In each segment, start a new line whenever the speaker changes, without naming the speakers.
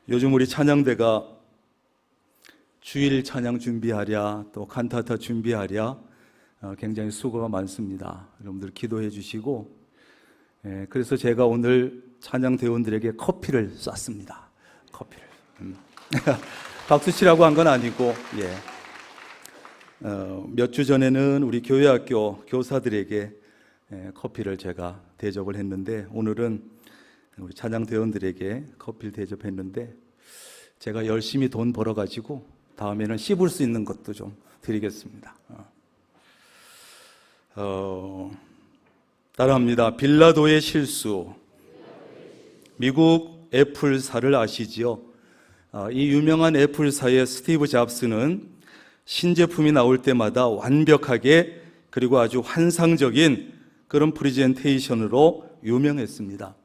요즘 우리 찬양대가 주일 찬양 준비하랴 또 칸타타 준비하랴 굉장히 수고가 많습니다. 여러분들 기도해 주시고, 그래서 제가 오늘 찬양대원들에게 커피를 쐈습니다. 커피를 박수 치라고 한 건 아니고, 몇 주 전에는 우리 교회학교 교사들에게 커피를 제가 대접을 했는데, 오늘은 우리 찬양대원들에게 커피를 대접했는데, 제가 열심히 돈 벌어가지고 다음에는 씹을 수 있는 것도 좀 드리겠습니다. 따라합니다. 빌라도의 실수. 미국 애플사를 아시지요? 이 유명한 애플사의 스티브 잡스는 신제품이 나올 때마다 완벽하게 그리고 아주 환상적인 그런 프레젠테이션으로 유명했습니다.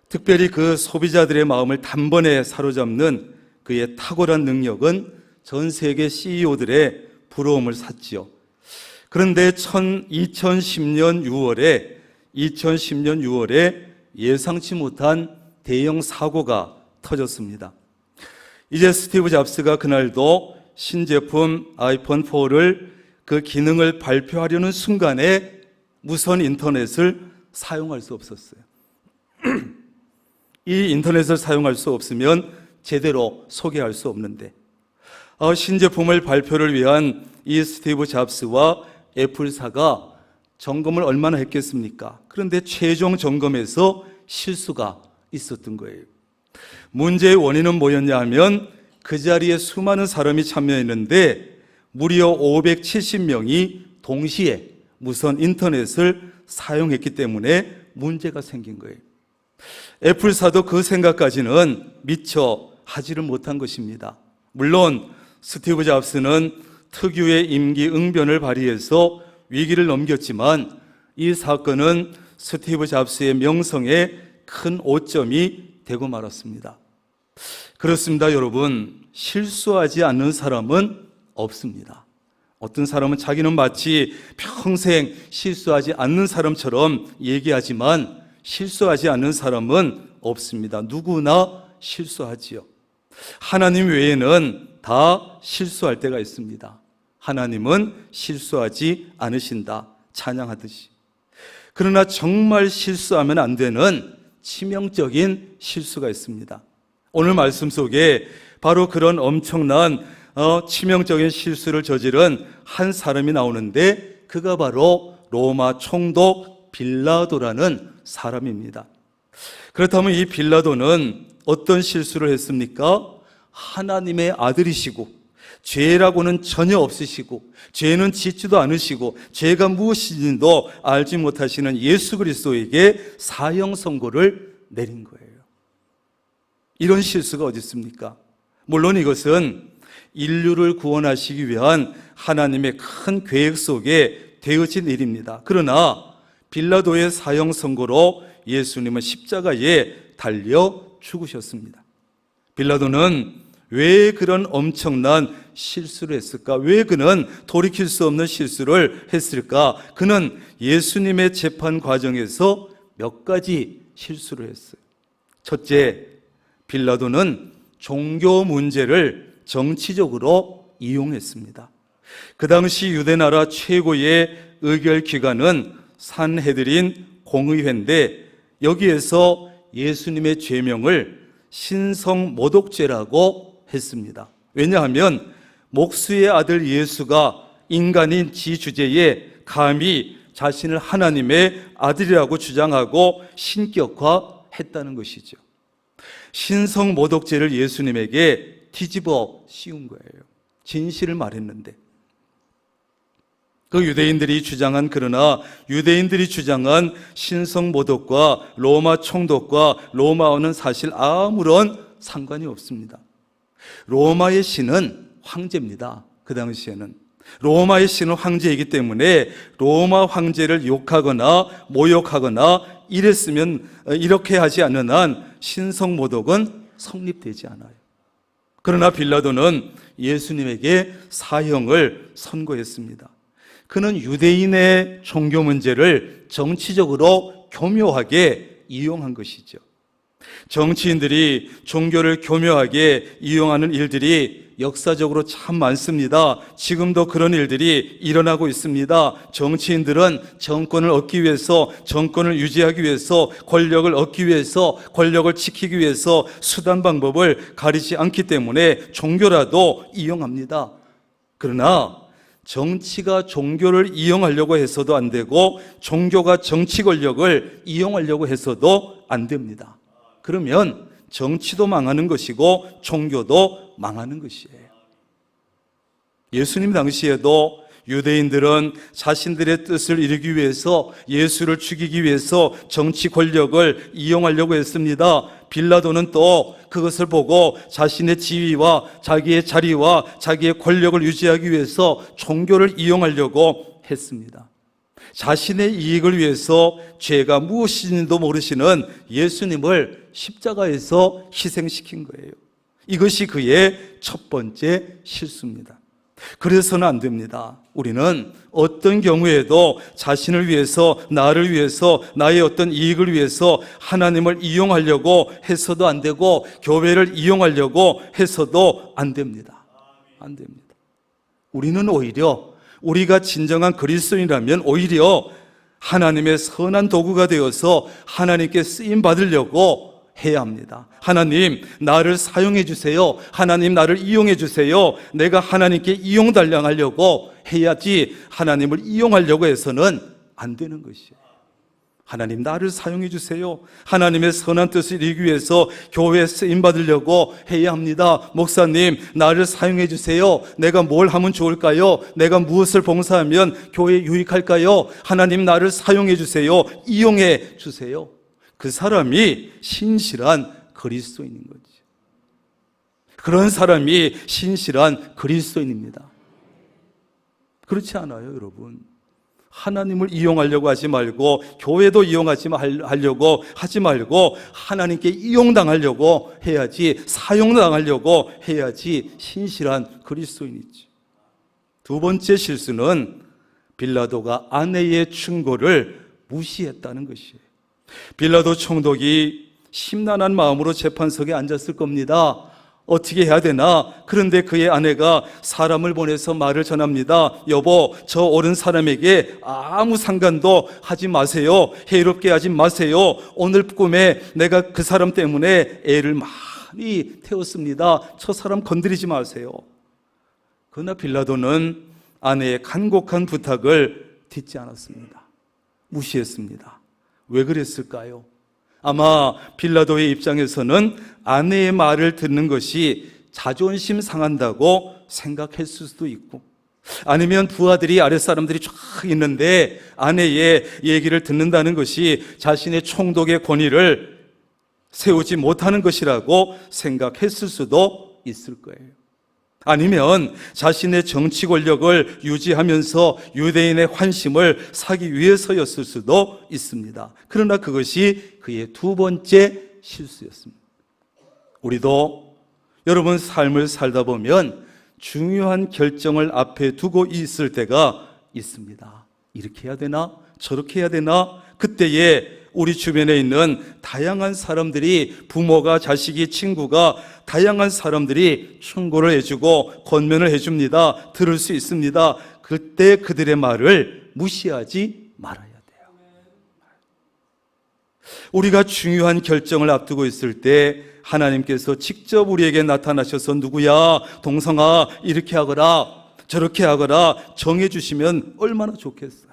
특별히 그 소비자들의 마음을 단번에 사로잡는 그의 탁월한 능력은 전 세계 CEO들의 부러움을 샀지요. 그런데 2010년 6월에 예상치 못한 대형 사고가 터졌습니다. 이제 스티브 잡스가 그날도 신제품 아이폰 4를 그 기능을 발표하려는 순간에 무선 인터넷을 사용할 수 없었어요. 이 인터넷을 사용할 수 없으면 제대로 소개할 수 없는데, 신제품을 발표를 위한 이 스티브 잡스와 애플사가 점검을 얼마나 했겠습니까? 그런데 최종 점검에서 실수가 있었던 거예요. 문제의 원인은 뭐였냐 하면, 그 자리에 수많은 사람이 참여했는데 무려 570명이 동시에 무선 인터넷을 사용했기 때문에 문제가 생긴 거예요. 애플사도 그 생각까지는 미처 하지를 못한 것입니다. 물론 스티브 잡스는 특유의 임기응변을 발휘해서 위기를 넘겼지만, 이 사건은 스티브 잡스의 명성에 큰 오점이 되고 말았습니다. 그렇습니다, 여러분. 실수하지 않는 사람은 없습니다. 어떤 사람은 자기는 마치 평생 실수하지 않는 사람처럼 얘기하지만 실수하지 않는 사람은 없습니다. 누구나 실수하지요. 하나님 외에는 다 실수할 때가 있습니다. 하나님은 실수하지 않으신다, 찬양하듯이. 그러나 정말 실수하면 안 되는 치명적인 실수가 있습니다. 오늘 말씀 속에 바로 그런 엄청난 치명적인 실수를 저지른 한 사람이 나오는데, 그가 바로 로마 총독 빌라도라는 사람입니다. 그렇다면 이 빌라도는 어떤 실수를 했습니까? 하나님의 아들이시고 죄라고는 전혀 없으시고 죄는 짓지도 않으시고 죄가 무엇인지도 알지 못하시는 예수 그리스도에게 사형 선고를 내린 거예요. 이런 실수가 어디 있습니까? 물론 이것은 인류를 구원하시기 위한 하나님의 큰 계획 속에 되어진 일입니다. 그러나 빌라도의 사형 선고로 예수님은 십자가에 달려 죽으셨습니다. 빌라도는 왜 그런 엄청난 실수를 했을까? 왜 그는 돌이킬 수 없는 실수를 했을까? 그는 예수님의 재판 과정에서 몇 가지 실수를 했어요. 첫째, 빌라도는 종교 문제를 정치적으로 이용했습니다. 그 당시 유대나라 최고의 의결기관은 산헤드린 공의회인데, 여기에서 예수님의 죄명을 신성모독죄라고 했습니다. 왜냐하면 목수의 아들 예수가 인간인 지 주제에 감히 자신을 하나님의 아들이라고 주장하고 신격화했다는 것이죠. 신성모독죄를 예수님에게 뒤집어 씌운 거예요. 진실을 말했는데. 그 유대인들이 주장한 신성모독과 로마 총독과 로마어는 사실 아무런 상관이 없습니다. 로마의 신은 황제입니다. 그 당시에는 로마의 신은 황제이기 때문에 로마 황제를 욕하거나 모욕하거나 이렇게 하지 않는 한 신성모독은 성립되지 않아요. 그러나 빌라도는 예수님에게 사형을 선고했습니다. 그는 유대인의 종교 문제를 정치적으로 교묘하게 이용한 것이죠. 정치인들이 종교를 교묘하게 이용하는 일들이 역사적으로 참 많습니다. 지금도 그런 일들이 일어나고 있습니다. 정치인들은 정권을 얻기 위해서, 정권을 유지하기 위해서, 권력을 얻기 위해서, 권력을 지키기 위해서 수단 방법을 가리지 않기 때문에 종교라도 이용합니다. 그러나 정치가 종교를 이용하려고 해서도 안 되고, 종교가 정치 권력을 이용하려고 해서도 안 됩니다. 그러면 정치도 망하는 것이고 종교도 망하는 것이에요. 예수님 당시에도 유대인들은 자신들의 뜻을 이루기 위해서, 예수를 죽이기 위해서 정치 권력을 이용하려고 했습니다. 빌라도는 또 그것을 보고 자신의 지위와 자기의 자리와 자기의 권력을 유지하기 위해서 종교를 이용하려고 했습니다. 자신의 이익을 위해서 죄가 무엇인지도 모르시는 예수님을 십자가에서 희생시킨 거예요. 이것이 그의 첫 번째 실수입니다. 그래서는 안 됩니다. 우리는 어떤 경우에도 자신을 위해서, 나를 위해서, 나의 어떤 이익을 위해서 하나님을 이용하려고 해서도 안 되고, 교회를 이용하려고 해서도 안 됩니다. 안 됩니다. 우리는 오히려, 우리가 진정한 그리스도인이라면 오히려 하나님의 선한 도구가 되어서 하나님께 쓰임 받으려고 해야 합니다. 하나님, 나를 사용해 주세요. 하나님, 나를 이용해 주세요. 내가 하나님께 이용달랑하려고 해야지, 하나님을 이용하려고 해서는 안 되는 것이에요. 하나님, 나를 사용해 주세요. 하나님의 선한 뜻을 이루기 위해서 교회에 쓰임 받으려고 해야 합니다. 목사님, 나를 사용해 주세요. 내가 뭘 하면 좋을까요? 내가 무엇을 봉사하면 교회에 유익할까요? 하나님, 나를 사용해 주세요. 이용해 주세요. 그 사람이 신실한 그리스도인인 거지. 그런 사람이 신실한 그리스도인입니다. 그렇지 않아요, 여러분? 하나님을 이용하려고 하지 말고, 교회도 이용하려고 하지 말고, 하나님께 이용당하려고 해야지, 사용당하려고 해야지 신실한 그리스도인이지. 두 번째 실수는 빌라도가 아내의 충고를 무시했다는 것이에요. 빌라도 총독이 심란한 마음으로 재판석에 앉았을 겁니다. 어떻게 해야 되나? 그런데 그의 아내가 사람을 보내서 말을 전합니다. 여보, 저 옳은 사람에게 아무 상관도 하지 마세요. 해롭게 하지 마세요. 오늘 꿈에 내가 그 사람 때문에 애를 많이 태웠습니다. 저 사람 건드리지 마세요. 그러나 빌라도는 아내의 간곡한 부탁을 듣지 않았습니다. 무시했습니다. 왜 그랬을까요? 아마 빌라도의 입장에서는 아내의 말을 듣는 것이 자존심 상한다고 생각했을 수도 있고, 아니면 부하들이, 아랫사람들이 쫙 있는데 아내의 얘기를 듣는다는 것이 자신의 총독의 권위를 세우지 못하는 것이라고 생각했을 수도 있을 거예요. 아니면 자신의 정치 권력을 유지하면서 유대인의 환심을 사기 위해서였을 수도 있습니다. 그러나 그것이 그의 두 번째 실수였습니다. 우리도 여러분 삶을 살다 보면 중요한 결정을 앞에 두고 있을 때가 있습니다. 이렇게 해야 되나? 저렇게 해야 되나? 그때에 우리 주변에 있는 다양한 사람들이, 부모가, 자식이, 친구가, 다양한 사람들이 충고를 해주고 권면을 해줍니다. 들을 수 있습니다. 그때 그들의 말을 무시하지 말아야 돼요. 우리가 중요한 결정을 앞두고 있을 때 하나님께서 직접 우리에게 나타나셔서 누구야, 동성아, 이렇게 하거라, 저렇게 하거라 정해주시면 얼마나 좋겠어요.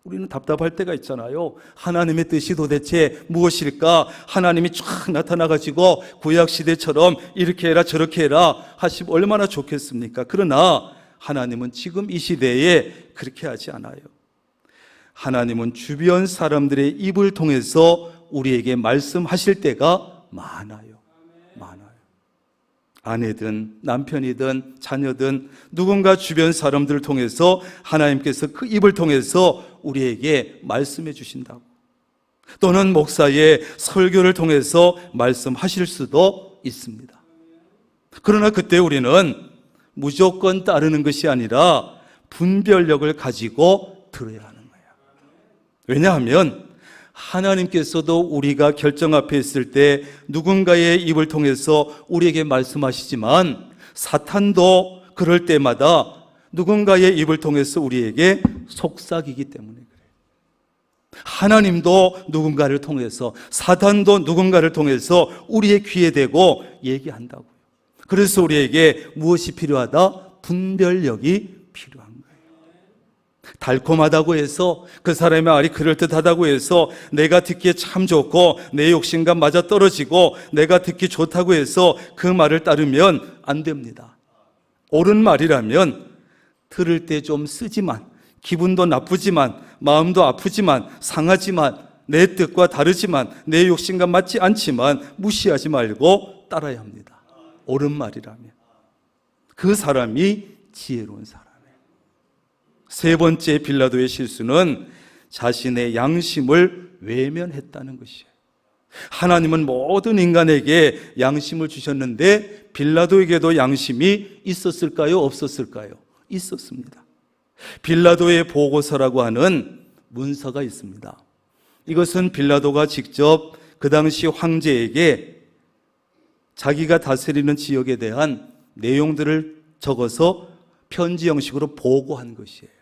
우리는 답답할 때가 있잖아요. 하나님의 뜻이 도대체 무엇일까? 하나님이 쫙 나타나가지고 구약시대처럼 이렇게 해라 저렇게 해라 하시면 얼마나 좋겠습니까? 그러나 하나님은 지금 이 시대에 그렇게 하지 않아요. 하나님은 주변 사람들의 입을 통해서 우리에게 말씀하실 때가 많아요. 아내든 남편이든 자녀든 누군가 주변 사람들을 통해서 하나님께서 그 입을 통해서 우리에게 말씀해 주신다고, 또는 목사의 설교를 통해서 말씀하실 수도 있습니다. 그러나 그때 우리는 무조건 따르는 것이 아니라 분별력을 가지고 들어야 하는 거예요. 왜냐하면 하나님께서도 우리가 결정 앞에 있을 때 누군가의 입을 통해서 우리에게 말씀하시지만 사탄도 그럴 때마다 누군가의 입을 통해서 우리에게 속삭이기 때문에 그래요. 하나님도 누군가를 통해서, 사탄도 누군가를 통해서 우리의 귀에 대고 얘기한다고요. 그래서 우리에게 무엇이 필요하다? 분별력이 필요한 거예요. 달콤하다고 해서, 그 사람의 말이 그럴듯하다고 해서 내가 듣기에 참 좋고 내 욕심과 맞아떨어지고 내가 듣기 좋다고 해서 그 말을 따르면 안 됩니다. 옳은 말이라면 들을 때 좀 쓰지만, 기분도 나쁘지만, 마음도 아프지만, 상하지만, 내 뜻과 다르지만, 내 욕심과 맞지 않지만 무시하지 말고 따라야 합니다. 옳은 말이라면. 그 사람이 지혜로운 사람이에요. 세 번째 빌라도의 실수는 자신의 양심을 외면했다는 것이에요. 하나님은 모든 인간에게 양심을 주셨는데 빌라도에게도 양심이 있었을까요? 없었을까요? 있었습니다. 빌라도의 보고서라고 하는 문서가 있습니다. 이것은 빌라도가 직접 그 당시 황제에게 자기가 다스리는 지역에 대한 내용들을 적어서 편지 형식으로 보고한 것이에요.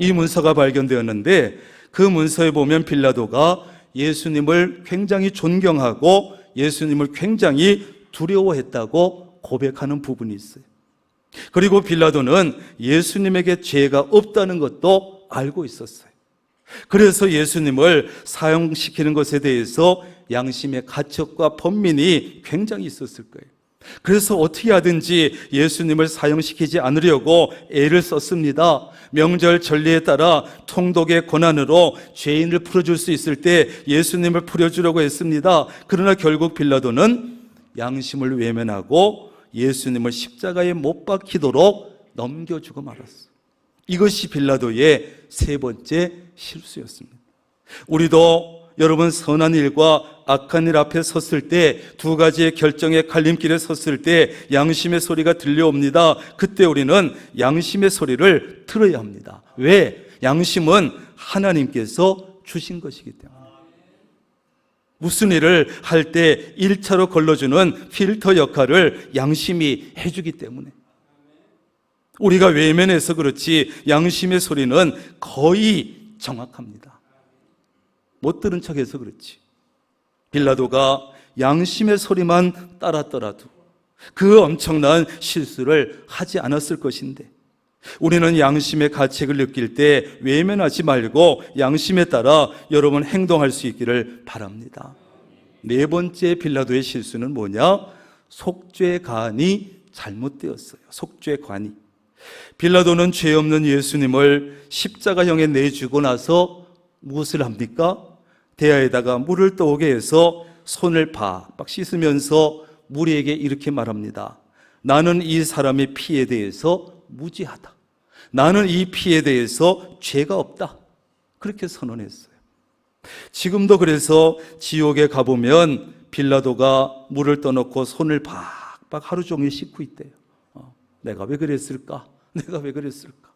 이 문서가 발견되었는데 그 문서에 보면 빌라도가 예수님을 굉장히 존경하고 예수님을 굉장히 두려워했다고 고백하는 부분이 있어요. 그리고 빌라도는 예수님에게 죄가 없다는 것도 알고 있었어요. 그래서 예수님을 사형시키는 것에 대해서 양심의 가책과 번민이 굉장히 있었을 거예요. 그래서 어떻게 하든지 예수님을 사형시키지 않으려고 애를 썼습니다. 명절 전례에 따라 통독의 권한으로 죄인을 풀어줄 수 있을 때 예수님을 풀어주려고 했습니다. 그러나 결국 빌라도는 양심을 외면하고 예수님을 십자가에 못 박히도록 넘겨주고 말았어요. 이것이 빌라도의 세 번째 실수였습니다. 우리도 여러분 선한 일과 악한 일 앞에 섰을 때, 두 가지의 결정의 갈림길에 섰을 때 양심의 소리가 들려옵니다. 그때 우리는 양심의 소리를 들어야 합니다. 왜? 양심은 하나님께서 주신 것이기 때문에. 무슨 일을 할 때 1차로 걸러주는 필터 역할을 양심이 해주기 때문에. 우리가 외면해서 그렇지 양심의 소리는 거의 정확합니다. 못 들은 척해서 그렇지. 빌라도가 양심의 소리만 따랐더라도 그 엄청난 실수를 하지 않았을 것인데, 우리는 양심의 가책을 느낄 때 외면하지 말고 양심에 따라 여러분 행동할 수 있기를 바랍니다. 네 번째 빌라도의 실수는 뭐냐? 속죄관이 잘못되었어요. 속죄관이. 빌라도는 죄 없는 예수님을 십자가형에 내주고 나서 무엇을 합니까? 대야에다가 물을 떠오게 해서 손을 박박 씻으면서 무리에게 이렇게 말합니다. 나는 이 사람의 피에 대해서 무죄하다. 나는 이 피에 대해서 죄가 없다. 그렇게 선언했어요. 지금도 그래서 지옥에 가보면 빌라도가 물을 떠놓고 손을 박박 하루 종일 씻고 있대요. 내가 왜 그랬을까? 내가 왜 그랬을까?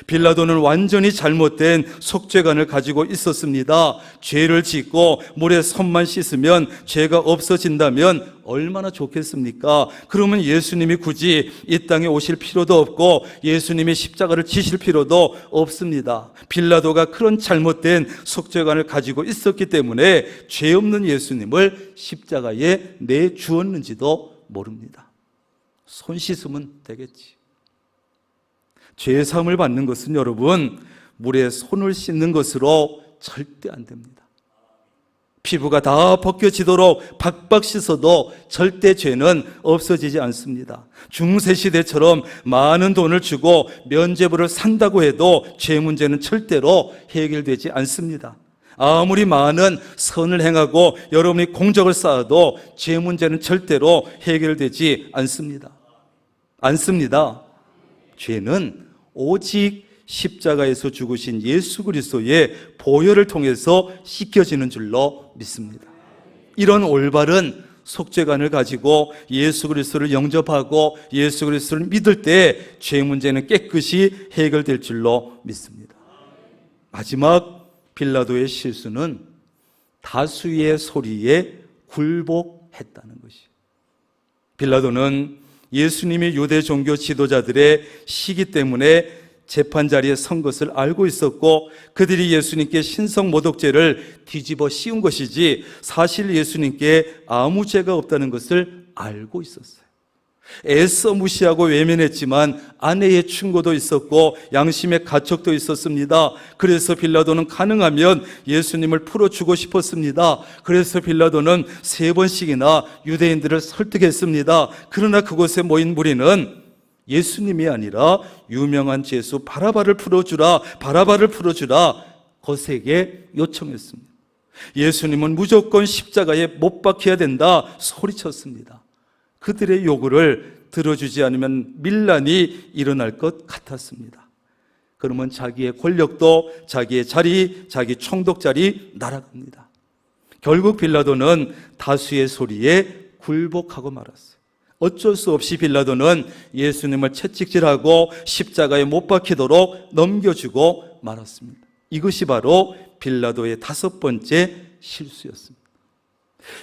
빌라도는 완전히 잘못된 속죄관을 가지고 있었습니다. 죄를 짓고 물에 손만 씻으면 죄가 없어진다면 얼마나 좋겠습니까? 그러면 예수님이 굳이 이 땅에 오실 필요도 없고 예수님이 십자가를 지실 필요도 없습니다. 빌라도가 그런 잘못된 속죄관을 가지고 있었기 때문에 죄 없는 예수님을 십자가에 내주었는지도 모릅니다. 손 씻으면 되겠지. 죄 사함을 받는 것은 여러분 물에 손을 씻는 것으로 절대 안 됩니다. 피부가 다 벗겨지도록 박박 씻어도 절대 죄는 없어지지 않습니다. 중세시대처럼 많은 돈을 주고 면죄부를 산다고 해도 죄 문제는 절대로 해결되지 않습니다. 아무리 많은 선을 행하고 여러분이 공적을 쌓아도 죄 문제는 절대로 해결되지 않습니다. 죄는 오직 십자가에서 죽으신 예수 그리스도의 보혈을 통해서 씻겨지는 줄로 믿습니다. 이런 올바른 속죄관을 가지고 예수 그리스도를 영접하고 예수 그리스도를 믿을 때 죄 문제는 깨끗이 해결될 줄로 믿습니다. 마지막 빌라도의 실수는 다수의 소리에 굴복했다는 것이에요. 빌라도는 예수님이 유대 종교 지도자들의 시기 때문에 재판 자리에 선 것을 알고 있었고, 그들이 예수님께 신성모독죄를 뒤집어 씌운 것이지 사실 예수님께 아무 죄가 없다는 것을 알고 있었어요. 애써 무시하고 외면했지만 아내의 충고도 있었고 양심의 가책도 있었습니다. 그래서 빌라도는 가능하면 예수님을 풀어주고 싶었습니다. 그래서 빌라도는 3번씩이나 유대인들을 설득했습니다. 그러나 그곳에 모인 무리는 예수님이 아니라 유명한 죄수 바라바를 풀어주라, 바라바를 풀어주라 거세게 요청했습니다. 예수님은 무조건 십자가에 못 박혀야 된다 소리쳤습니다. 그들의 요구를 들어주지 않으면 밀란이 일어날 것 같았습니다. 그러면 자기의 권력도, 자기의 자리, 자기 총독 자리 날아갑니다. 결국 빌라도는 다수의 소리에 굴복하고 말았어요. 어쩔 수 없이 빌라도는 예수님을 채찍질하고 십자가에 못 박히도록 넘겨주고 말았습니다. 이것이 바로 빌라도의 5번째 실수였습니다.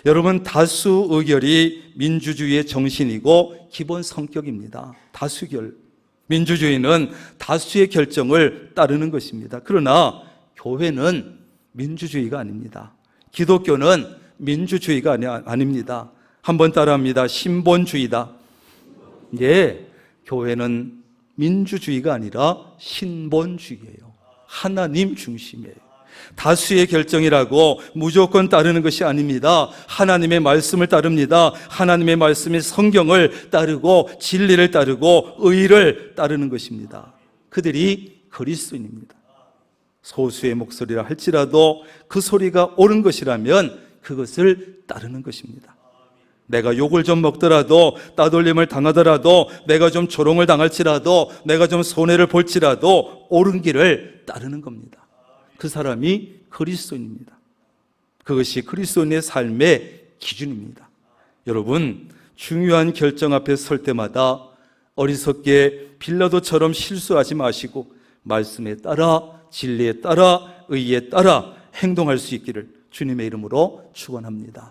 여러분, 다수 의결이 민주주의의 정신이고 기본 성격입니다. 다수결. 민주주의는 다수의 결정을 따르는 것입니다. 그러나 교회는 민주주의가 아닙니다. 기독교는 민주주의가 아닙니다. 한번 따라합니다. 신본주의다. 예, 교회는 민주주의가 아니라 신본주의예요. 하나님 중심이에요. 다수의 결정이라고 무조건 따르는 것이 아닙니다. 하나님의 말씀을 따릅니다. 하나님의 말씀이 성경을 따르고 진리를 따르고 의를 따르는 것입니다. 그들이 그리스도인입니다. 소수의 목소리라 할지라도 그 소리가 옳은 것이라면 그것을 따르는 것입니다. 내가 욕을 좀 먹더라도, 따돌림을 당하더라도, 내가 좀 조롱을 당할지라도, 내가 좀 손해를 볼지라도 옳은 길을 따르는 겁니다. 그 사람이 그리스도인입니다. 그것이 그리스도인의 삶의 기준입니다. 여러분, 중요한 결정 앞에 설 때마다 어리석게 빌라도처럼 실수하지 마시고 말씀에 따라, 진리에 따라, 의에 따라 행동할 수 있기를 주님의 이름으로 축원합니다.